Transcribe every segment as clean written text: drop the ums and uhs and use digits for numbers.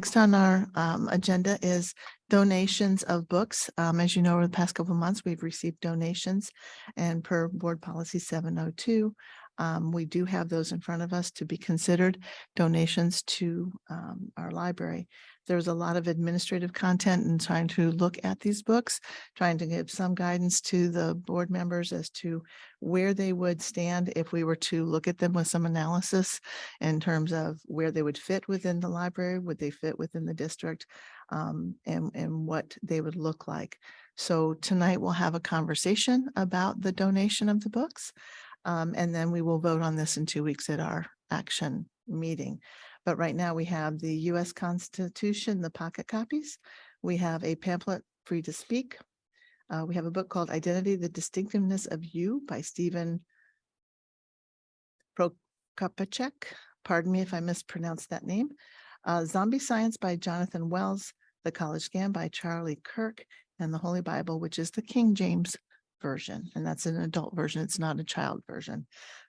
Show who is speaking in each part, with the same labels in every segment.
Speaker 1: next on our agenda is donations of books. As you know, over the past couple of months, we've received donations, and per board policy 702, we do have those in front of us to be considered donations to our library. There was a lot of administrative content in trying to look at these books, trying to give some guidance to the board members as to where they would stand if we were to look at them with some analysis in terms of where they would fit within the library, would they fit within the district, and what they would look like. So tonight we'll have a conversation about the donation of the books. And then we will vote on this in 2 weeks at our action meeting. But right now we have the U.S. Constitution, the pocket copies. We have a pamphlet, Free to Speak. We have a book called Identity, the Distinctiveness of You by Stephen Prokopacek. Pardon me if I mispronounced that name. Zombie Science by Jonathan Wells, The College Scam by Charlie Kirk, and the Holy Bible, which is the King James version. And that's an adult version. It's not a child version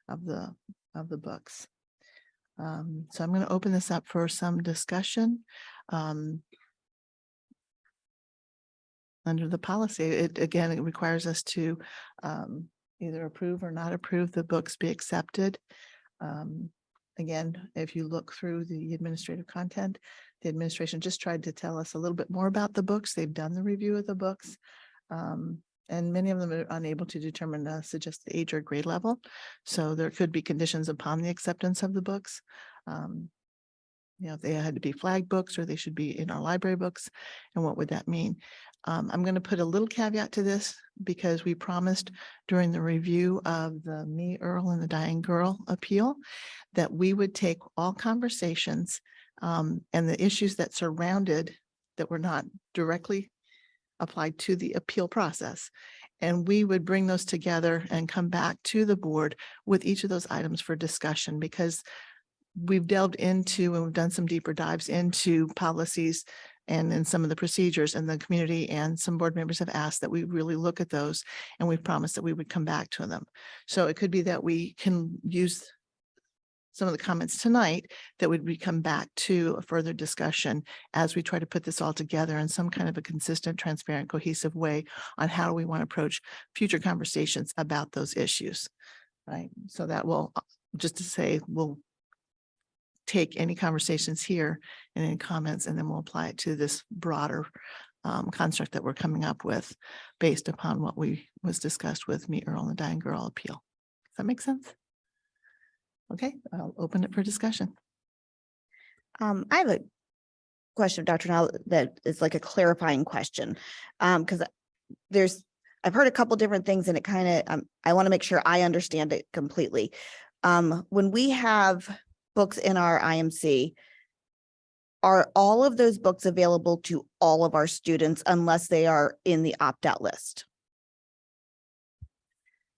Speaker 1: of the books. So I'm going to open this up for some discussion. Under the policy, it requires us to either approve or not approve the books be accepted. Again, if you look through the administrative content, the administration just tried to tell us a little bit more about the books. They've done the review of the books. And many of them are unable to determine suggest the age or grade level. So there could be conditions upon the acceptance of the books. If they had to be flag books or they should be in our library books, and what would that mean? I'm going to put a little caveat to this because we promised during the review of the Me, Earl, and the Dying Girl appeal that we would take all conversations and the issues that surrounded that were not directly applied to the appeal process. And we would bring those together and come back to the board with each of those items for discussion, because we've delved into and we've done some deeper dives into policies and in some of the procedures in the community, and some board members have asked that we really look at those, and we've promised that we would come back to them. So it could be that we can use some of the comments tonight that would come back to a further discussion as we try to put this all together in some kind of a consistent, transparent, cohesive way on how we want to approach future conversations about those issues, right? So that will, just to say, we'll take any conversations here and any comments, and then we'll apply it to this broader construct that we're coming up with based upon what was discussed with Me, Earl, and the Dying Girl appeal. Does that make sense? Okay, I'll open it for discussion.
Speaker 2: I have a question, Dr. Nall, that is like a clarifying question. Because I've heard a couple different things, and it kind of, I want to make sure I understand it completely. When we have books in our IMC, are all of those books available to all of our students unless they are in the opt-out list?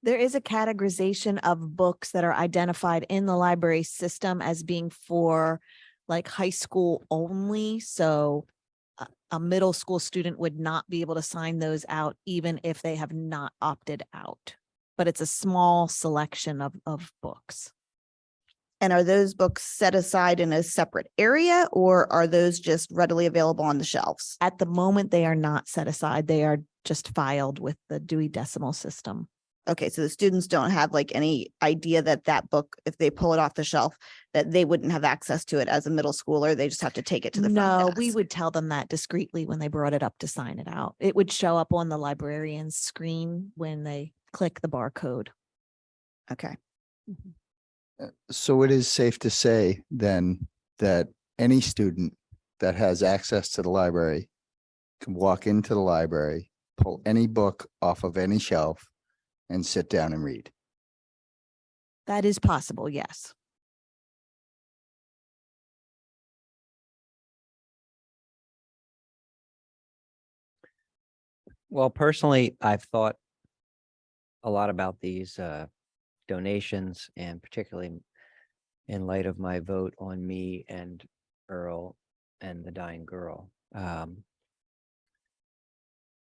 Speaker 3: There is a categorization of books that are identified in the library system as being for like high school only. So a middle school student would not be able to sign those out even if they have not opted out. But it's a small selection of books.
Speaker 2: And are those books set aside in a separate area, or are those just readily available on the shelves?
Speaker 3: At the moment, they are not set aside. They are just filed with the Dewey Decimal System.
Speaker 2: Okay, so the students don't have like any idea that that book, if they pull it off the shelf, that they wouldn't have access to it as a middle schooler. They just have to take it to the front
Speaker 3: No,
Speaker 2: desk.
Speaker 3: we would tell them that discreetly when they brought it up to sign it out. It would show up on the librarian's screen when they click the barcode.
Speaker 2: Okay.
Speaker 3: Mhm.
Speaker 4: So it is safe to say then that any student that has access to the library can walk into the library, pull any book off of any shelf, and sit down and read.
Speaker 3: That is possible, yes.
Speaker 5: Well, personally, I've thought a lot about these donations, and particularly in light of my vote on Me and Earl and the Dying Girl. And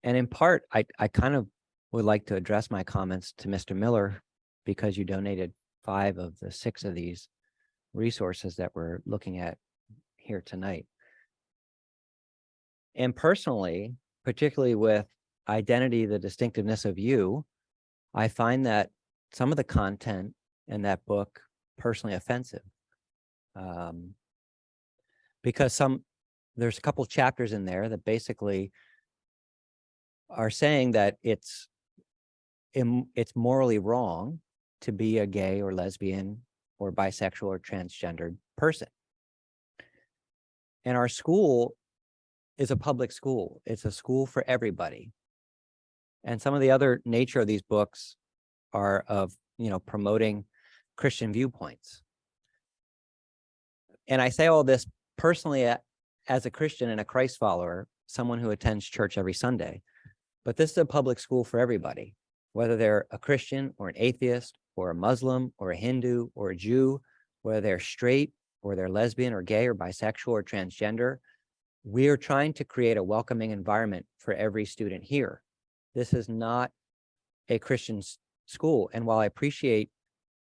Speaker 5: in part, I kind of would like to address my comments to Mr. Miller, because you donated 5 of the 6 of these resources that we're looking at here tonight. And personally, particularly with identity, the distinctiveness of you, I find that some of the content in that book personally offensive. Because there's a couple chapters in there that basically are saying that it's morally wrong to be a gay or lesbian or bisexual or transgendered person. And our school is a public school. It's a school for everybody. And some of the other nature of these books are of, promoting Christian viewpoints. And I say all this personally as a Christian and a Christ follower, someone who attends church every Sunday. But this is a public school for everybody, whether they're a Christian or an atheist or a Muslim or a Hindu or a Jew, whether they're straight or they're lesbian or gay or bisexual or transgender. We are trying to create a welcoming environment for every student here. This is not a Christian school. And while I appreciate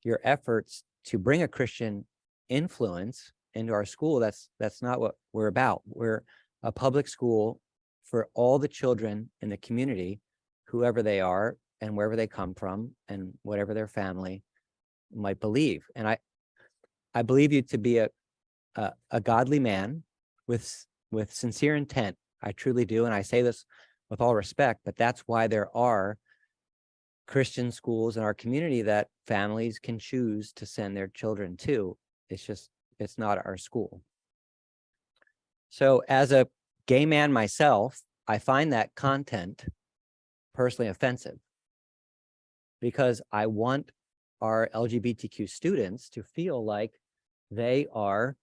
Speaker 5: your efforts to bring a Christian influence into our school, that's not what we're about. We're a public school for all the children in the community, whoever they are and wherever they come from and whatever their family might believe. And I believe you to be a godly man with sincere intent. I truly do. And I say this with all respect, but that's why there are Christian schools in our community that families can choose to send their children to. It's not our school. So as a gay man myself, I find that content personally offensive because I want our LGBTQ students to feel like they are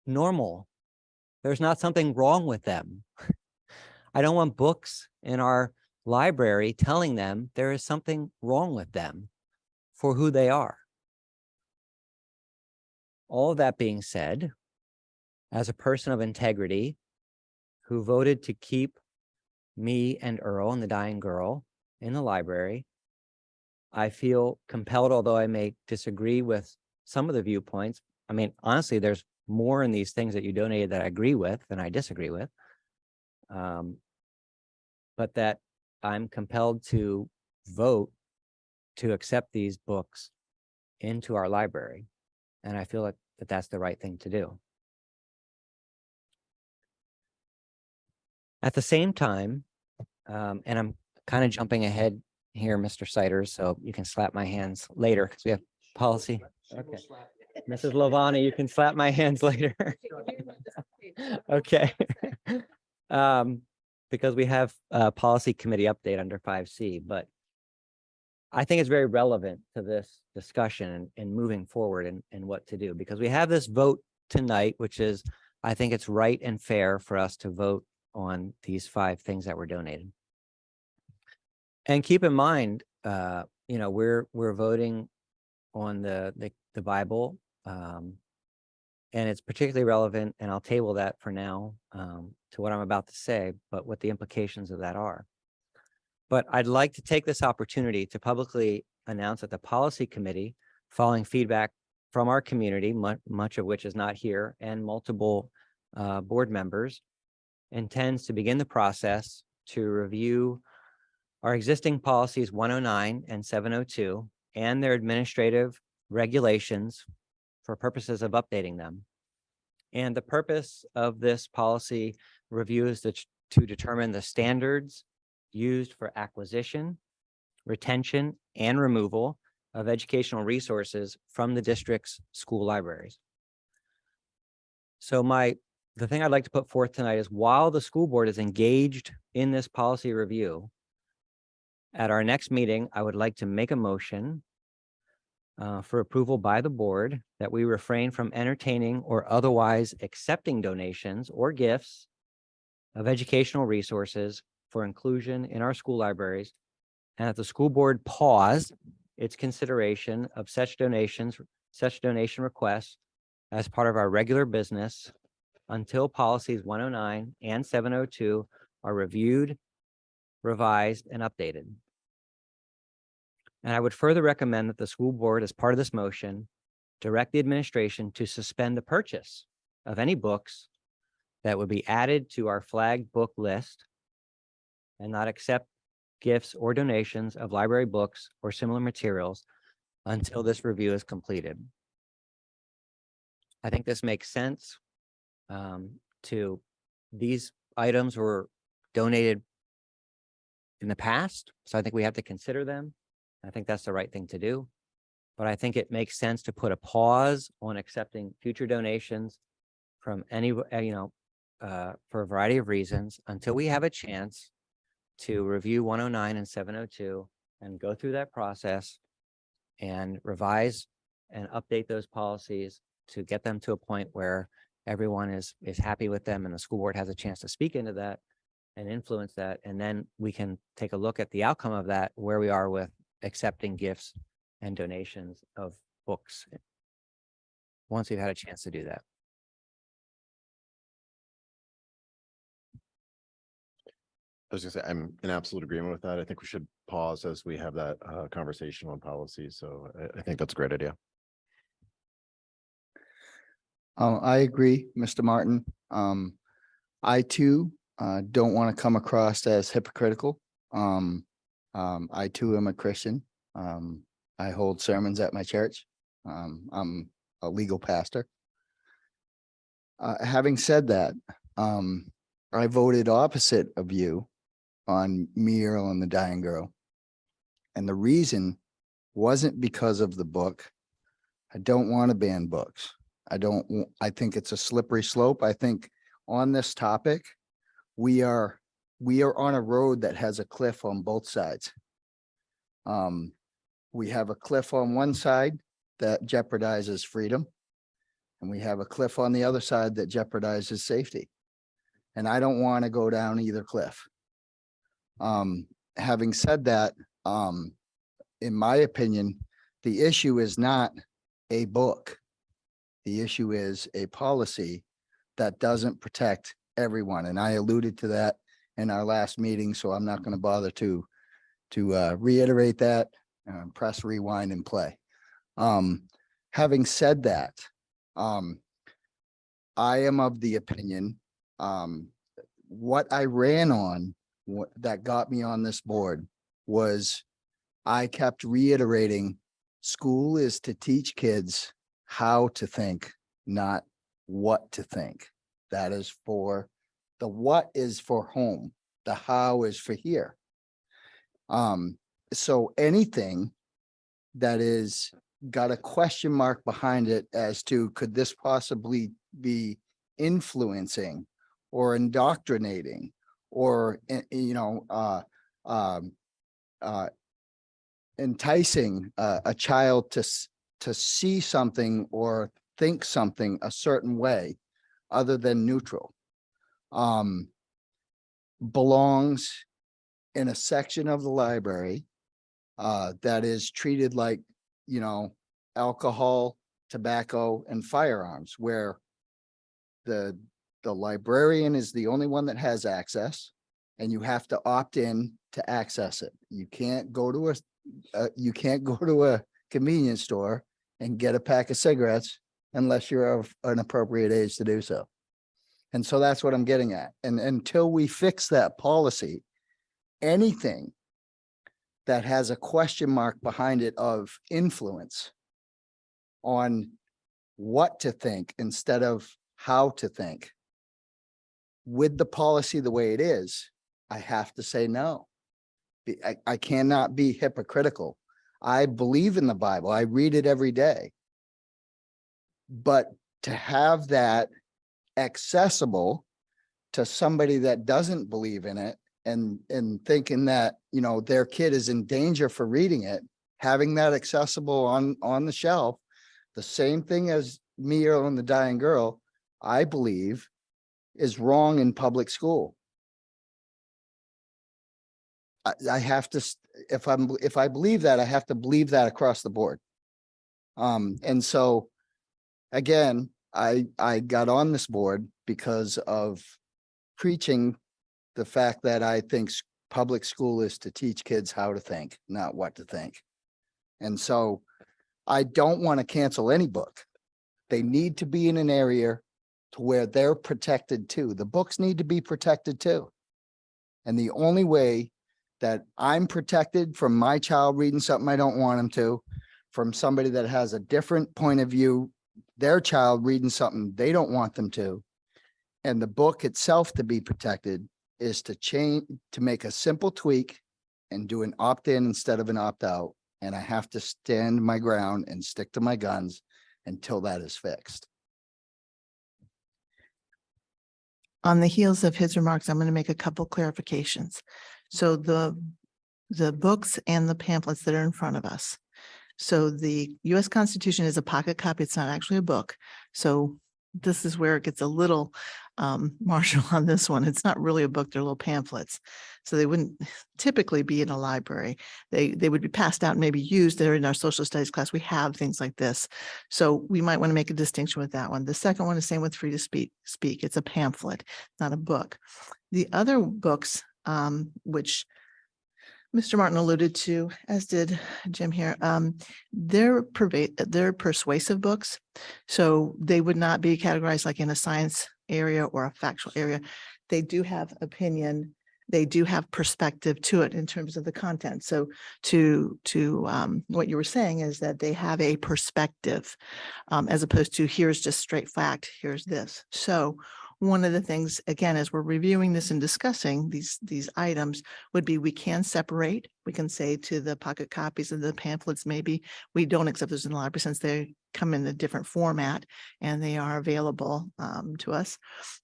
Speaker 5: normal. There's not something wrong with them. I don't want books in our library telling them there is something wrong with them for who they are. All of that being said, as a person of integrity who voted to keep me and Earl and the dying girl in the library, I feel compelled, although I may disagree with some of the viewpoints. I mean, honestly, there's more in these things that you donated that I agree with than I disagree with. But that I'm compelled to vote to accept these books into our library. And I feel like that's the right thing to do. At the same time, and I'm kind of jumping ahead here, Mr. Siders, so you can slap my hands later because we have policy. Okay. Mrs. Lovani, you can slap my hands later. Okay. Because we have a policy committee update under 5C, but I think it's very relevant to this discussion and moving forward and what to do, because we have this vote tonight, which is, I think it's right and fair for us to vote on these 5 things that were donated. And keep in mind, we're voting on the Bible, and it's particularly relevant, and I'll table that for now to what I'm about to say, but what the implications of that are. But I'd like to take this opportunity to publicly announce that the policy committee, following feedback from our community, much of which is not here, and multiple board members, intends to begin the process to review our existing policies 109 and 702 and their administrative regulations for purposes of updating them. And the purpose of this policy review is to determine the standards used for acquisition, retention, and removal of educational resources from the district's school libraries. So the thing I'd like to put forth tonight is, while the school board is engaged in this policy review, at our next meeting, I would like to make a motion for approval by the board that we refrain from entertaining or otherwise accepting donations or gifts of educational resources for inclusion in our school libraries, and that the school board pause its consideration of such donation requests as part of our regular business until policies 109 and 702 are reviewed, revised, and updated. And I would further recommend that the school board, as part of this motion, direct the administration to suspend the purchase of any books that would be added to our flagged book list and not accept gifts or donations of library books or similar materials until this review is completed. I think this makes sense. To these items were donated in the past, so I think we have to consider them. I think that's the right thing to do. But I think it makes sense to put a pause on accepting future donations from any, for a variety of reasons until we have a chance to review 109 and 702 and go through that process and revise and update those policies to get them to a point where everyone is happy with them and the school board has a chance to speak into that and influence that. And then we can take a look at the outcome of that, where we are with accepting gifts and donations of books once we've had a chance to do that.
Speaker 6: I was gonna say, I'm in absolute agreement with that. I think we should pause as we have that conversation on policy. So I think that's a great idea.
Speaker 4: I agree, Mr. Martin. I too don't want to come across as hypocritical. I too am a Christian. I hold sermons at my church. I'm a legal pastor. Having said that, I voted opposite of you on Me, Earl, and the Dying Girl. And the reason wasn't because of the book. I don't want to ban books. I think it's a slippery slope. I think on this topic, we are on a road that has a cliff on both sides. We have a cliff on one side that jeopardizes freedom, and we have a cliff on the other side that jeopardizes safety. And I don't want to go down either cliff. Having said that, in my opinion, the issue is not a book. The issue is a policy that doesn't protect everyone. And I alluded to that in our last meeting, so I'm not going to bother to reiterate that, press rewind and play. Having said that, I am of the opinion, what I ran on, what that got me on this board was I kept reiterating, school is to teach kids how to think, not what to think. That is for the what is for home, the how is for here. So anything that is got a question mark behind it as to could this possibly be influencing or indoctrinating or enticing a child to see something or think something a certain way other than neutral, belongs in a section of the library that is treated like, alcohol, tobacco, and firearms, where the librarian is the only one that has access, and you have to opt in to access it. You can't go to a convenience store and get a pack of cigarettes unless you're of an appropriate age to do so. And so that's what I'm getting at. And until we fix that policy, anything that has a question mark behind it of influence on what to think instead of how to think, with the policy the way it is, I have to say no. I cannot be hypocritical. I believe in the Bible. I read it every day. But to have that accessible to somebody that doesn't believe in it and thinking that, their kid is in danger for reading it, having that accessible on the shelf, the same thing as Me, Earl, and the Dying Girl, I believe is wrong in public school. I have to, if I believe that, I have to believe that across the board. And so again, I got on this board because of preaching the fact that I think public school is to teach kids how to think, not what to think. And so I don't want to cancel any book. They need to be in an area to where they're protected too. The books need to be protected too. And the only way that I'm protected from my child reading something I don't want them to, from somebody that has a different point of view, their child reading something they don't want them to, and the book itself to be protected, is to change, to make a simple tweak and do an opt-in instead of an opt-out. And I have to stand my ground and stick to my guns until that is fixed.
Speaker 1: On the heels of his remarks, I'm going to make a couple clarifications. So the books and the pamphlets that are in front of us. So the US Constitution is a pocket copy. It's not actually a book. So this is where it gets a little marginal on this one. It's not really a book. They're little pamphlets. So they wouldn't typically be in a library. They would be passed out and maybe used. They're in our social studies class. We have things like this. So we might want to make a distinction with that one. The second one is same with free to speak. It's a pamphlet, not a book. The other books, which Mr. Martin alluded to, as did Jim here, they're persuasive books. So they would not be categorized like in a science area or a factual area. They do have opinion. They do have perspective to it in terms of the content. So to what you were saying is that they have a perspective as opposed to here's just straight fact, here's this. So one of the things, again, as we're reviewing this and discussing these items would be we can separate. We can say to the pocket copies of the pamphlets, maybe we don't accept those in the library since they come in a different format and they are available to us.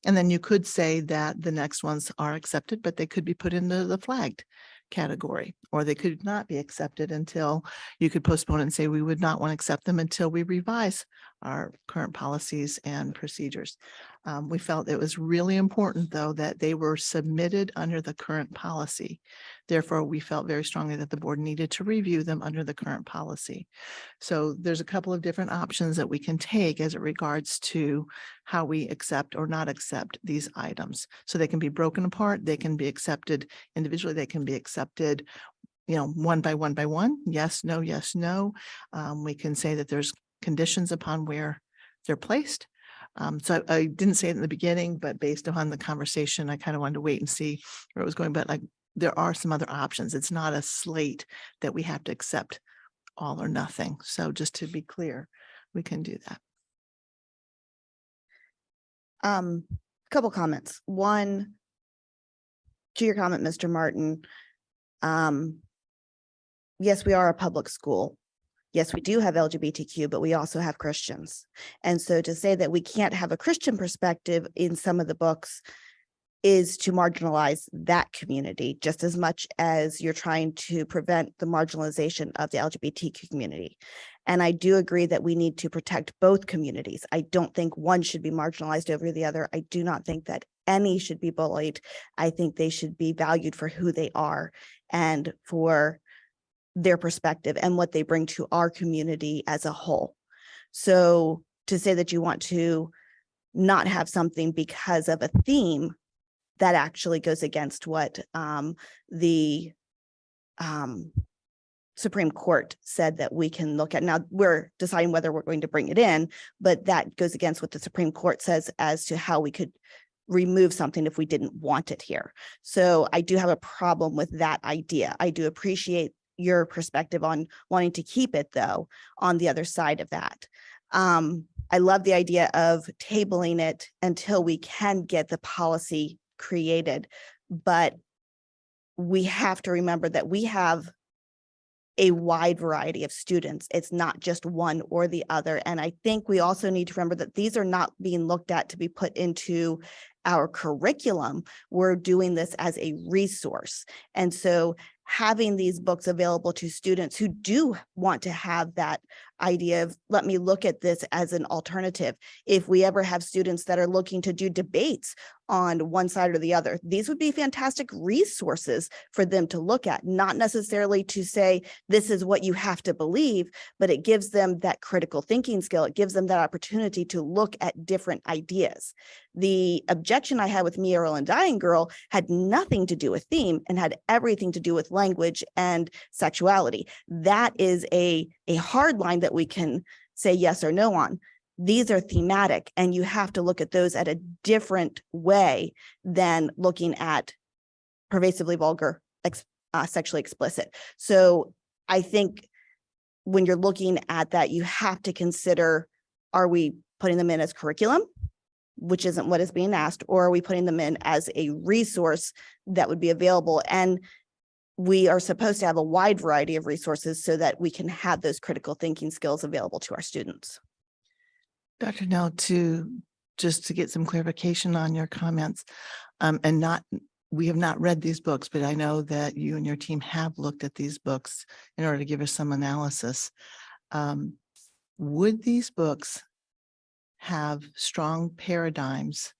Speaker 1: And then you could say that the next ones are accepted, but they could be put into the flagged category, or they could not be accepted until you could postpone and say we would not want to accept them until we revise our current policies and procedures. We felt it was really important, though, that they were submitted under the current policy. Therefore, we felt very strongly that the board needed to review them under the current policy. So there's a couple of different options that we can take as it regards to how we accept or not accept these items. So they can be broken apart. They can be accepted individually. They can be accepted, one by one. Yes, no, yes, no. We can say that there's conditions upon where they're placed. So I didn't say it in the beginning, but based upon the conversation, I kind of wanted to wait and see where it was going. But there are some other options. It's not a slate that we have to accept all or nothing. So just to be clear, we can do that.
Speaker 2: Couple comments. One, to your comment, Mr. Martin. Yes, we are a public school. Yes, we do have LGBTQ, but we also have Christians. And so to say that we can't have a Christian perspective in some of the books is to marginalize that community just as much as you're trying to prevent the marginalization of the LGBTQ community. And I do agree that we need to protect both communities. I don't think one should be marginalized over the other. I do not think that any should be bullied. I think they should be valued for who they are and for their perspective and what they bring to our community as a whole. So to say that you want to not have something because of a theme, that actually goes against what the Supreme Court said that we can look at. Now we're deciding whether we're going to bring it in, but that goes against what the Supreme Court says as to how we could remove something if we didn't want it here. So I do have a problem with that idea. I do appreciate your perspective on wanting to keep it, though, on the other side of that. I love the idea of tabling it until we can get the policy created, but we have to remember that we have a wide variety of students. It's not just one or the other. And I think we also need to remember that these are not being looked at to be put into our curriculum. We're doing this as a resource. And so having these books available to students who do want to have that idea of, let me look at this as an alternative. If we ever have students that are looking to do debates on one side or the other, these would be fantastic resources for them to look at, not necessarily to say, this is what you have to believe, but it gives them that critical thinking skill. It gives them that opportunity to look at different ideas. The objection I had with Me, Earl, and Dying Girl had nothing to do with theme and had everything to do with language and sexuality. That is a hard line that we can say yes or no on. these are thematic, and you have to look at those at a different way than looking at pervasively vulgar, sexually explicit. So I think when you're looking at that, you have to consider, are we putting them in as curriculum, which isn't what is being asked, or are we putting them in as a resource that would be available? And we are supposed to have a wide variety of resources so that we can have those critical thinking skills available to our students.
Speaker 1: Dr. Nell, just to get some clarification on your comments, we have not read these books, but I know that you and your team have looked at these books in order to give us some analysis. Would these books have strong paradigms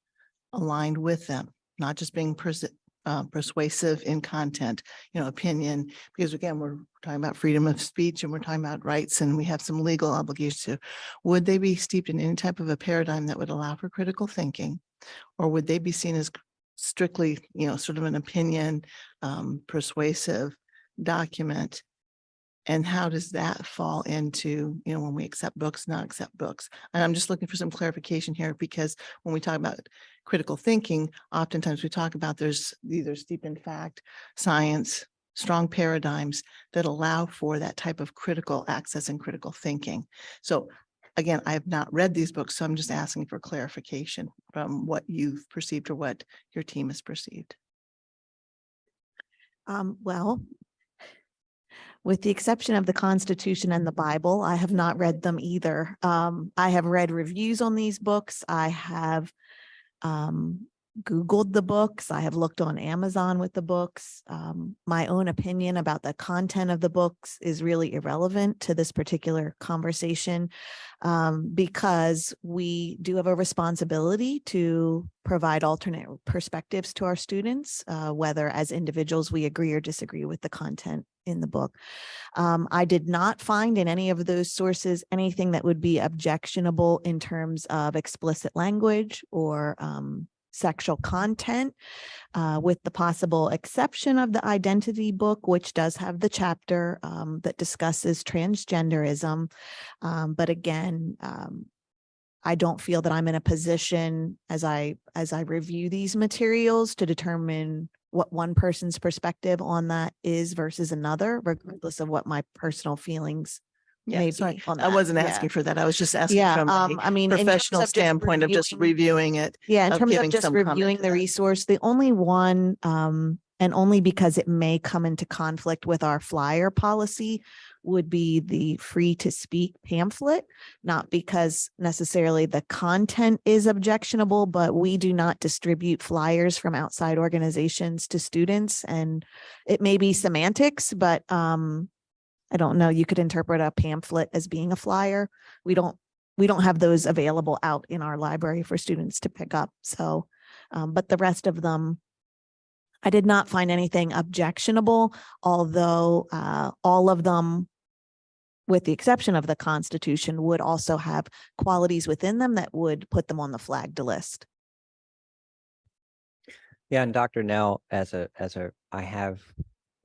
Speaker 1: aligned with them, not just being persuasive in content, opinion, because again, we're talking about freedom of speech and we're talking about rights and we have some legal obligations to, would they be steeped in any type of a paradigm that would allow for critical thinking? Or would they be seen as strictly, sort of an opinion, persuasive document? And how does that fall into, when we accept books, not accept books? And I'm just looking for some clarification here, because when we talk about critical thinking, oftentimes we talk about there's either steeped in fact, science, strong paradigms that allow for that type of critical access and critical thinking. So again, I have not read these books, so I'm just asking for clarification from what you've perceived or what your team has perceived.
Speaker 3: Well, with the exception of the Constitution and the Bible, I have not read them either. I have read reviews on these books. I have Googled the books. I have looked on Amazon with the books. My own opinion about the content of the books is really irrelevant to this particular conversation, because we do have a responsibility to provide alternate perspectives to our students, whether as individuals we agree or disagree with the content in the book. I did not find in any of those sources anything that would be objectionable in terms of explicit language or sexual content, with the possible exception of the identity book, which does have the chapter that discusses transgenderism. But again, I don't feel that I'm in a position as I review these materials to determine what one person's perspective on that is versus another, regardless of what my personal feelings may be
Speaker 1: Sorry,
Speaker 3: on
Speaker 1: I
Speaker 3: that.
Speaker 1: wasn't
Speaker 3: Yeah.
Speaker 1: asking for that. I was just asking
Speaker 3: Yeah,
Speaker 1: from
Speaker 3: I mean,
Speaker 1: a
Speaker 3: in terms
Speaker 1: professional
Speaker 3: of just
Speaker 1: standpoint of just reviewing it.
Speaker 3: Yeah, in
Speaker 1: of
Speaker 3: terms of
Speaker 1: giving
Speaker 3: just
Speaker 1: some comment
Speaker 3: reviewing
Speaker 1: to
Speaker 3: the
Speaker 1: that.
Speaker 3: resource, the only one, and only because it may come into conflict with our flyer policy, would be the free to speak pamphlet, not because necessarily the content is objectionable, but we do not distribute flyers from outside organizations to students. And it may be semantics, but I don't know, you could interpret a pamphlet as being a flyer. We don't have those available out in our library for students to pick up. So, but the rest of them, I did not find anything objectionable, although all of them, with the exception of the Constitution, would also have qualities within them that would put them on the flagged list.
Speaker 5: Yeah, and Dr. Nell, I have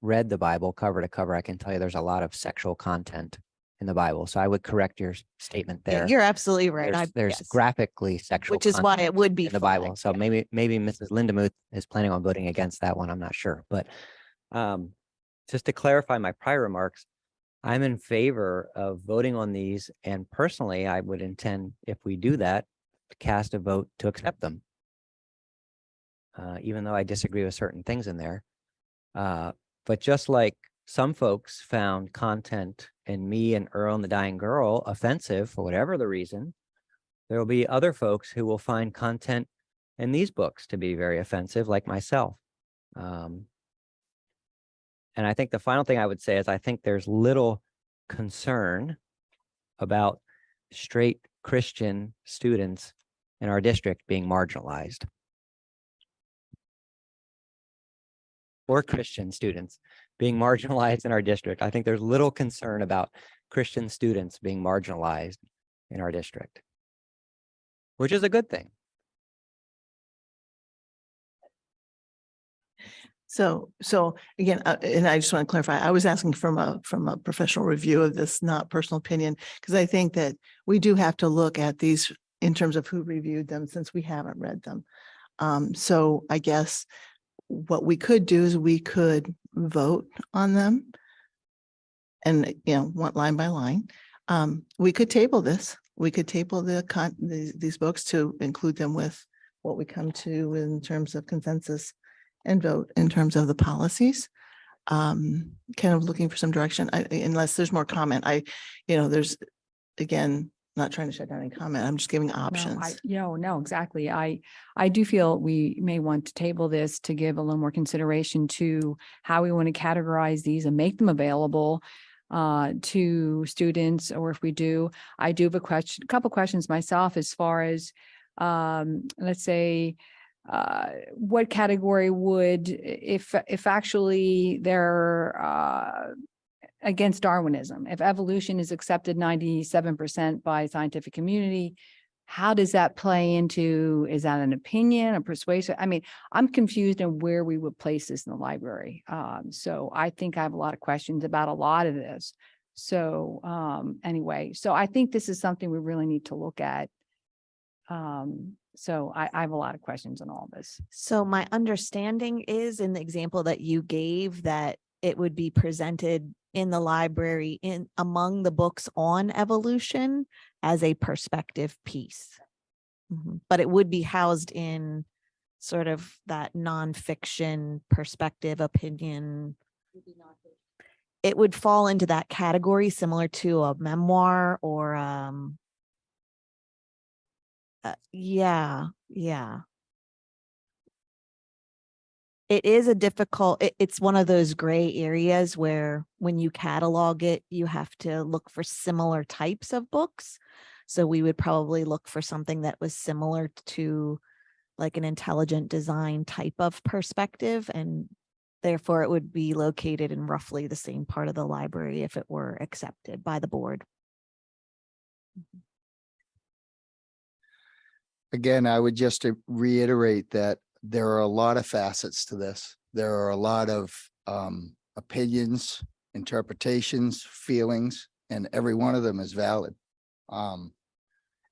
Speaker 5: read the Bible cover to cover. I can tell you there's a lot of sexual content in the Bible. So I would correct your statement
Speaker 3: Yeah,
Speaker 5: there.
Speaker 3: you're absolutely right.
Speaker 5: There's
Speaker 3: Yes.
Speaker 5: graphically sexual
Speaker 3: Which is why
Speaker 5: content
Speaker 3: it would be
Speaker 5: in the Bible.
Speaker 3: flagged,
Speaker 5: So
Speaker 3: yeah.
Speaker 5: maybe Mrs. Lindemuth is planning on voting against that one. I'm not sure. But just to clarify my prior remarks, I'm in favor of voting on these. And personally, I would intend, if we do that, to cast a vote to accept them. Even though I disagree with certain things in there. But just like some folks found content in Me and Earl and the Dying Girl offensive for whatever the reason, there will be other folks who will find content in these books to be very offensive, like myself. And I think the final thing I would say is I think there's little concern about straight Christian students in our district being marginalized. Or Christian students being marginalized in our district. I think there's little concern about Christian students being marginalized in our district, which is a good thing.
Speaker 1: So again, and I just want to clarify, I was asking from a professional review of this, not personal opinion, because I think that we do have to look at these in terms of who reviewed them since we haven't read them. So I guess what we could do is we could vote on them and, one line by line. We could table this. We could table these books to include them with what we come to in terms of consensus and vote in terms of the policies. Kind of looking for some direction, unless there's more comment. There's, again, not trying to shut down any comment. I'm just giving options.
Speaker 7: No, exactly. I do feel we may want to table this to give a little more consideration to how we want to categorize these and make them available to students, or if we do, I do have a couple questions myself as far as, let's say, what category would, if actually they're against Darwinism, if evolution is accepted 97% by scientific community, how does that play into, is that an opinion, a persuasion? I mean, I'm confused on where we would place this in the library. So I think I have a lot of questions about a lot of this. So anyway, so I think this is something we really need to look at. So I have a lot of questions on all this.
Speaker 3: So my understanding is in the example that you gave that it would be presented in the library in among the books on evolution as a perspective piece. But it would be housed in sort of that nonfiction perspective opinion. It would fall into that category similar to a memoir or yeah. It is a difficult, it's one of those gray areas where when you catalog it, you have to look for similar types of books. So we would probably look for something that was similar to like an intelligent design type of perspective, and therefore it would be located in roughly the same part of the library if it were accepted by the board.
Speaker 4: Again, I would just reiterate that there are a lot of facets to this. There are a lot of opinions, interpretations, feelings, and every one of them is valid. And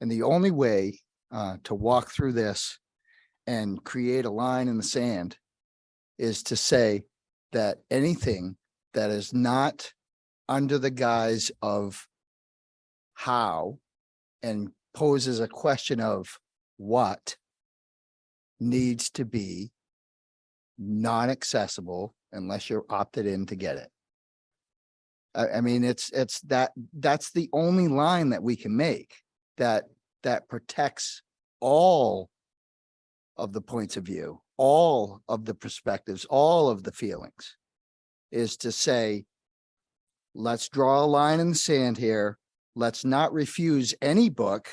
Speaker 4: the only way to walk through this and create a line in the sand is to say that anything that is not under the guise of how and poses a question of what needs to be non-accessible unless you're opted in to get it. I mean, that's the only line that we can make that protects all of the points of view, all of the perspectives, all of the feelings, is to say, let's draw a line in the sand here. Let's not refuse any book,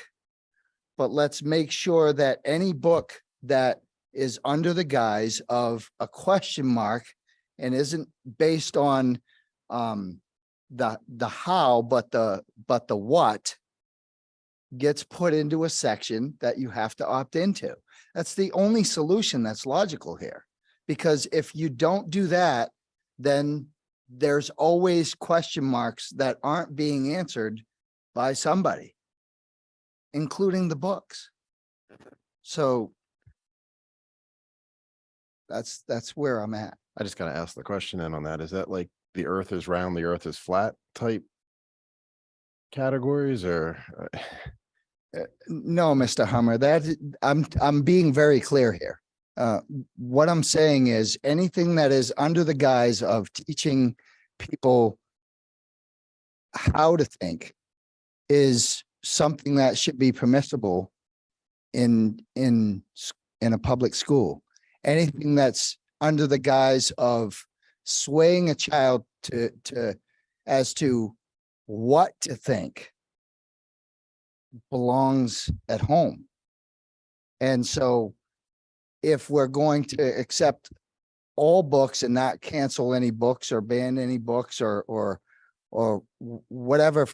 Speaker 4: but let's make sure that any book that is under the guise of a question mark and isn't based on the how, but the what, gets put into a section that you have to opt into. That's the only solution that's logical here. Because if you don't do that, then there's always question marks that aren't being answered by somebody, including the books. So that's where I'm at.
Speaker 6: I just gotta ask the question then on that. Is that like the earth is round, the earth is flat type categories, or?
Speaker 4: No, Mr. Hummer, I'm being very clear here. What I'm saying is anything that is under the guise of teaching people how to think is something that should be permissible in a public school. Anything that's under the guise of swaying a child as to what to think belongs at home. And so if we're going to accept all books and not cancel any books or ban any books or whatever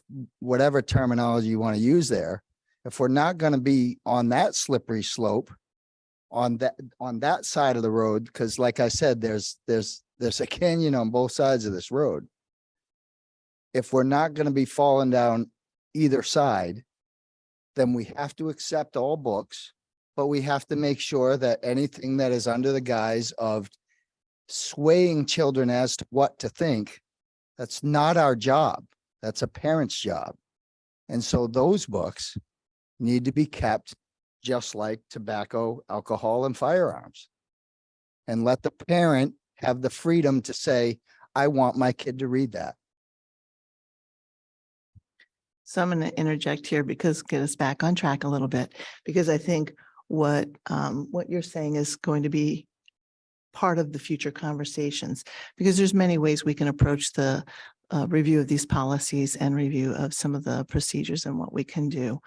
Speaker 4: terminology you want to use there, if we're not going to be on that slippery slope, on that side of the road, because like I said, there's a canyon on both sides of this road. If we're not going to be falling down either side, then we have to accept all books, but we have to make sure that anything that is under the guise of swaying children as to what to think, that's not our job. That's a parent's job. And so those books need to be kept just like tobacco, alcohol, and firearms. And let the parent have the freedom to say, I want my kid to read that.
Speaker 1: So I'm going to interject here because get us back on track a little bit, because I think what you're saying is going to be part of the future conversations, because there's many ways we can approach the review of these policies and review of some of the procedures and what we can do.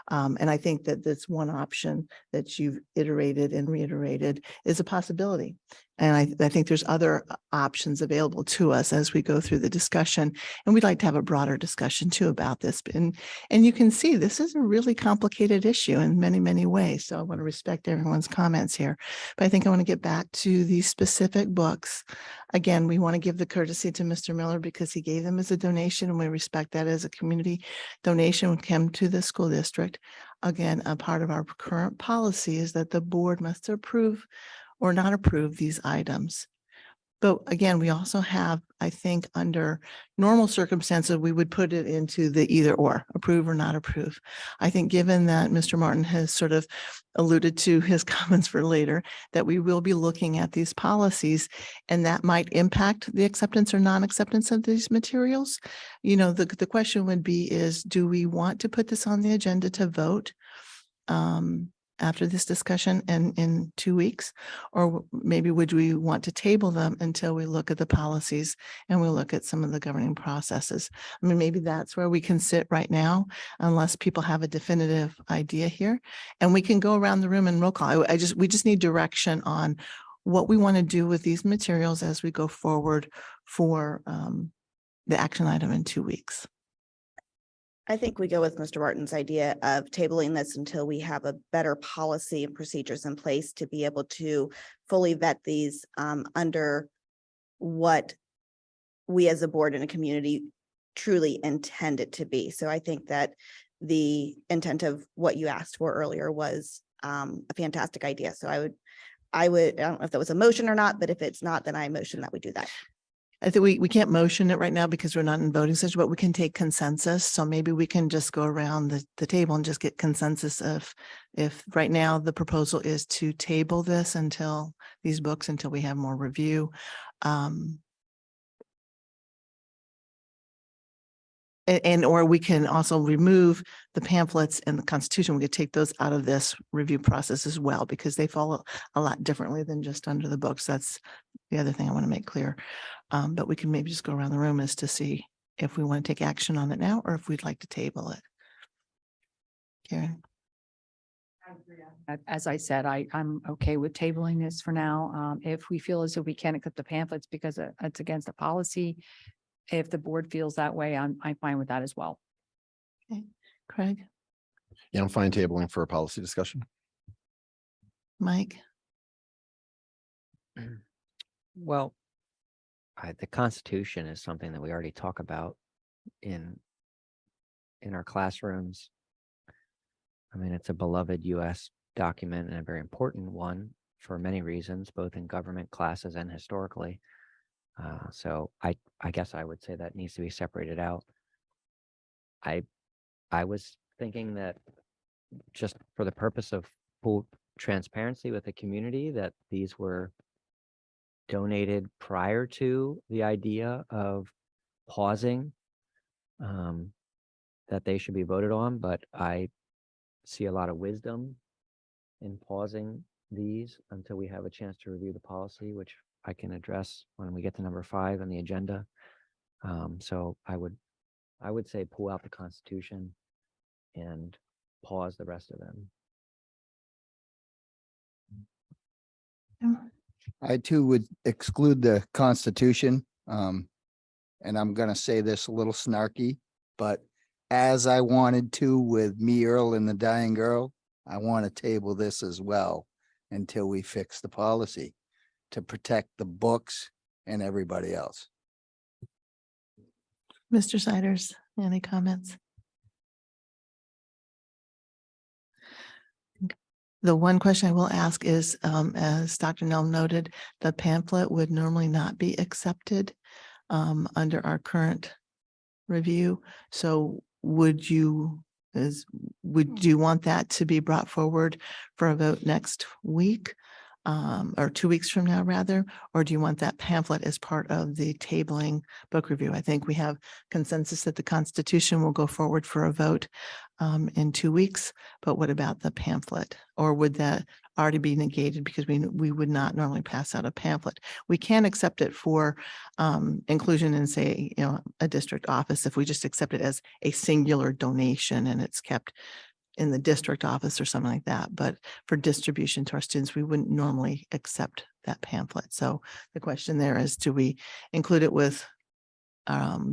Speaker 1: And I think that that's one option that you've iterated and reiterated is a possibility. And I think there's other options available to us as we go through the discussion. And we'd like to have a broader discussion too about this. And you can see this is a really complicated issue in many, many ways. So I want to respect everyone's comments here. But I think I want to get back to these specific books. Again, we want to give the courtesy to Mr. Miller because he gave them as a donation, and we respect that as a community donation would come to the school district. Again, a part of our current policy is that the board must approve or not approve these items. But again, we also have, I think, under normal circumstances, we would put it into the either or, approve or not approve. I think given that Mr. Martin has sort of alluded to his comments for later, that we will be looking at these policies and that might impact the acceptance or non-acceptance of these materials. You know, the question would be is, do we want to put this on the agenda to vote after this discussion and in 2 weeks? Or maybe would we want to table them until we look at the policies and we look at some of the governing processes? I mean, maybe that's where we can sit right now, unless people have a definitive idea here. And we can go around the room and roll call. We just need direction on what we want to do with these materials as we go forward for the action item in 2 weeks.
Speaker 2: I think we go with Mr. Martin's idea of tabling this until we have a better policy and procedures in place to be able to fully vet these under what we as a board and a community truly intend it to be. So I think that the intent of what you asked for earlier was a fantastic idea. So I don't know if that was a motion or not, but if it's not, then I motion that we do that.
Speaker 1: I think we can't motion it right now because we're not in voting session, but we can take consensus. So maybe we can just go around the table and just get consensus of if right now the proposal is to table this until these books, until we have more review. Or we can also remove the pamphlets and the Constitution. We could take those out of this review process as well, because they follow a lot differently than just under the books. That's the other thing I want to make clear. But we can maybe just go around the room as to see if we want to take action on it now or if we'd like to table it. Karen?
Speaker 7: As I said, I'm okay with tabling this for now. If we feel as though we can't accept the pamphlets because it's against the policy, if the board feels that way, I'm fine with that as well.
Speaker 1: Okay, Craig,
Speaker 6: Yeah, I'm fine tabling for a policy discussion.
Speaker 1: Mike?
Speaker 5: Well, the Constitution is something that we already talk about in our classrooms. I mean, it's a beloved U.S. document and a very important one for many reasons, both in government classes and historically. So I guess I would say that needs to be separated out. I was thinking that just for the purpose of full transparency with the community, that these were donated prior to the idea of pausing, that they should be voted on, but I see a lot of wisdom in pausing these until we have a chance to review the policy, which I can address when we get to number 5 on the agenda. So I would say pull out the Constitution and pause the rest of them.
Speaker 4: I too would exclude the Constitution. And I'm going to say this a little snarky, but as I wanted to with Me, Earl and the Dying Girl, I want to table this as well, until we fix the policy to protect the books and everybody else.
Speaker 1: Mr. Siders, any comments? The one question I will ask is, as Dr. Nelm noted, the pamphlet would normally not be accepted under our current review. So would you want that to be brought forward for a vote next week? Or 2 weeks from now, rather, or do you want that pamphlet as part of the tabling book review? I think we have consensus that the Constitution will go forward for a vote in 2 weeks, but what about the pamphlet? Or would that already be negated because we would not normally pass out a pamphlet? We can accept it for inclusion in, say, a district office if we just accept it as a singular donation and it's kept in the district office or something like that. But for distribution to our students, we wouldn't normally accept that pamphlet. So the question there is, do we include it with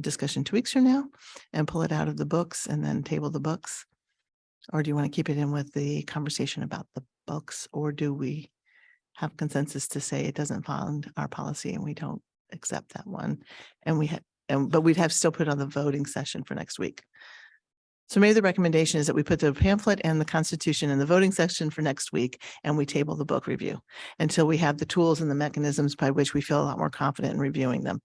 Speaker 1: discussion 2 weeks from now and pull it out of the books and then table the books? Or do you want to keep it in with the conversation about the books? Or do we have consensus to say it doesn't fall in our policy and we don't accept that one? But we'd have still put on the voting session for next week. So maybe the recommendation is that we put the pamphlet and the Constitution in the voting section for next week, and we table the book review until we have the tools and the mechanisms by which we feel a lot more confident in reviewing them.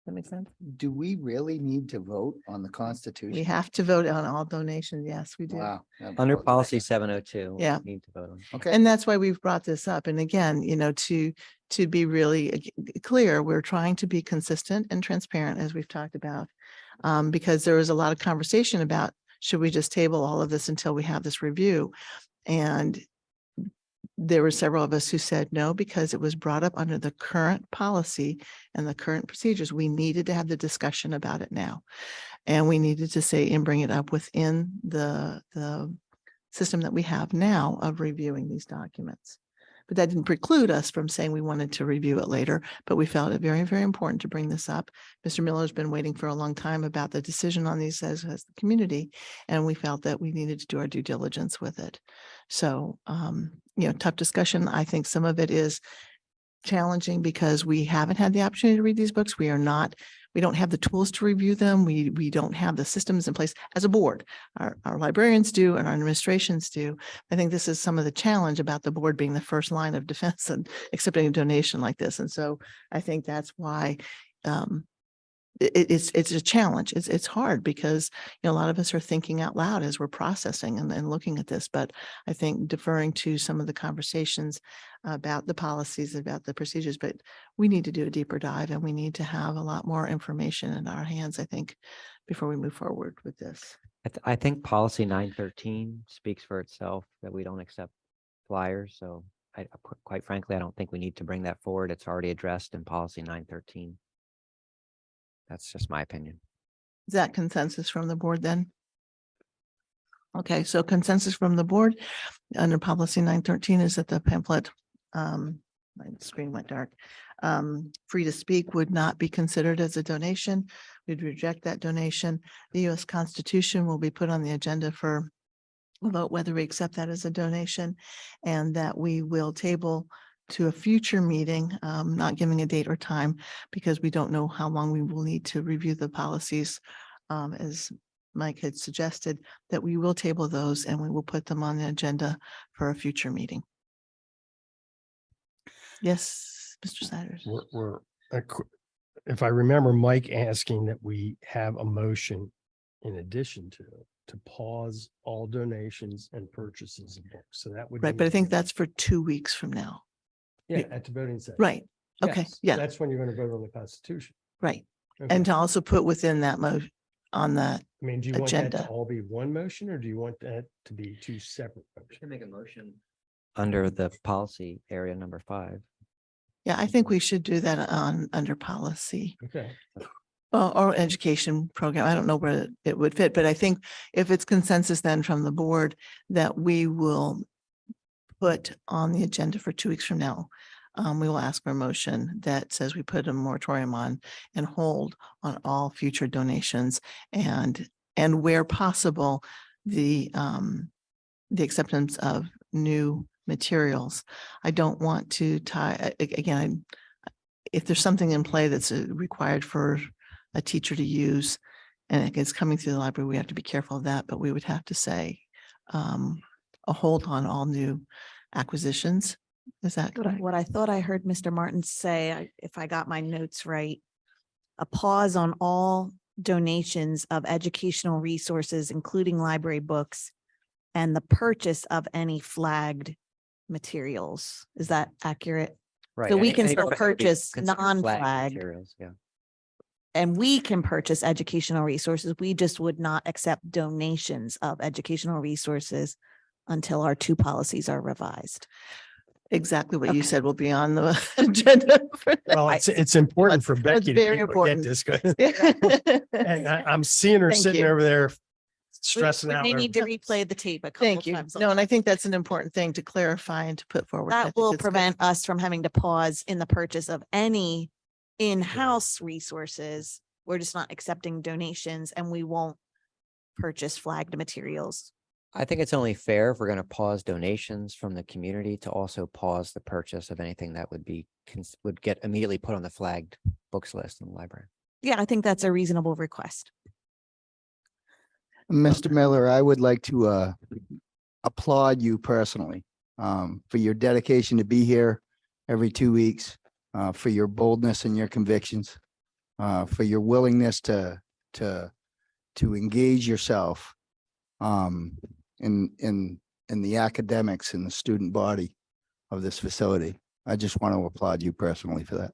Speaker 1: That makes sense?
Speaker 4: Do we really need to vote on the Constitution?
Speaker 1: We have to vote on all donations. Yes, we do.
Speaker 4: Wow.
Speaker 5: Under policy 702.
Speaker 1: Yeah.
Speaker 5: we Need to vote on.
Speaker 4: Okay.
Speaker 1: And that's why we've brought this up. And again, to be really clear, we're trying to be consistent and transparent, as we've talked about, because there was a lot of conversation about, should we just table all of this until we have this review? And there were several of us who said no, because it was brought up under the current policy and the current procedures. We needed to have the discussion about it now. And we needed to say and bring it up within the system that we have now of reviewing these documents. But that didn't preclude us from saying we wanted to review it later, but we felt it very, very important to bring this up. Mr. Miller's been waiting for a long time about the decision on these as the community, and we felt that we needed to do our due diligence with it. So, tough discussion. I think some of it is challenging because we haven't had the opportunity to read these books. We don't have the tools to review them. We don't have the systems in place as a board. Our librarians do and our administrations do. I think this is some of the challenge about the board being the first line of defense and accepting a donation like this. And so I think that's why it's a challenge. It's hard because a lot of us are thinking out loud as we're processing and looking at this. But I think deferring to some of the conversations about the policies, about the procedures, but we need to do a deeper dive and we need to have a lot more information in our hands, I think, before we move forward with this.
Speaker 5: I think policy 913 speaks for itself, that we don't accept flyers. So quite frankly, I don't think we need to bring that forward. It's already addressed in policy 913. That's just my opinion.
Speaker 1: Is that consensus from the board then? Okay, so consensus from the board under policy 913 is that the pamphlet, my screen went dark, free to speak would not be considered as a donation. We'd reject that donation. The U.S. Constitution will be put on the agenda for a vote whether we accept that as a donation, and that we will table to a future meeting, not giving a date or time because we don't know how long we will need to review the policies. As Mike had suggested, that we will table those and we will put them on the agenda for a future meeting. Yes, Mr. Siders.
Speaker 8: If I remember Mike asking that we have a motion in addition to pause all donations and purchases of books. So that would.
Speaker 1: Right, but I think that's for 2 weeks from now.
Speaker 8: Yeah, at the voting session.
Speaker 1: Right, okay,
Speaker 8: Yes,
Speaker 1: yeah.
Speaker 8: That's when you're going to vote on the Constitution.
Speaker 1: right.
Speaker 8: Okay.
Speaker 1: And to also put within that on that,
Speaker 8: I mean, do you want that
Speaker 1: agenda.
Speaker 8: to all be one motion or do you want that to be two separate motions?
Speaker 5: Make a motion under the policy area number 5.
Speaker 1: yeah, I think we should do that under policy.
Speaker 8: Okay.
Speaker 1: Or education program. I don't know where it would fit, but I think if it's consensus then from the board that we will put on the agenda for 2 weeks from now, we will ask for a motion that says we put a moratorium on and hold on all future donations and where possible, the acceptance of new materials. I don't want to again, if there's something in play that's required for a teacher to use and it's coming through the library, we have to be careful of that, but we would have to say a hold on all new acquisitions. Is that correct?
Speaker 3: What I thought I heard Mr. Martin say, if I got my notes right, a pause on all donations of educational resources, including library books, and the purchase of any flagged materials. Is that accurate?
Speaker 5: Right.
Speaker 3: So we can
Speaker 5: any
Speaker 3: still
Speaker 5: books would be
Speaker 3: purchase
Speaker 5: considered flagged
Speaker 3: non-flagged.
Speaker 5: materials, yeah.
Speaker 3: And we can purchase educational resources. We just would not accept donations of educational resources until our two policies are revised.
Speaker 1: Exactly what you
Speaker 3: Okay.
Speaker 1: said will be on the agenda.
Speaker 8: Well, it's important for
Speaker 1: That's
Speaker 8: Becky to
Speaker 1: very
Speaker 8: be able to
Speaker 1: important.
Speaker 8: get this good. And I'm seeing her
Speaker 1: Thank
Speaker 8: sitting
Speaker 1: you.
Speaker 8: over there stressing out.
Speaker 3: They
Speaker 8: over-
Speaker 3: need to replay the tape a couple
Speaker 1: Thank you.
Speaker 3: times.
Speaker 1: No, and I think that's an important thing to clarify and to put forward. I
Speaker 3: That
Speaker 1: think
Speaker 3: will
Speaker 1: it's good.
Speaker 3: prevent us from having to pause in the purchase of any in-house resources. We're just not accepting donations and we won't purchase flagged materials.
Speaker 5: I think it's only fair if we're going to pause donations from the community to also pause the purchase of anything that would be, would get immediately put on the flagged books list in the library.
Speaker 3: Yeah, I think that's a reasonable request.
Speaker 4: Mr. Miller, I would like to applaud you personally for your dedication to be here every 2 weeks, for your boldness and your convictions, for your willingness to engage yourself in the academics and the student body of this facility. I just want to applaud you personally for that.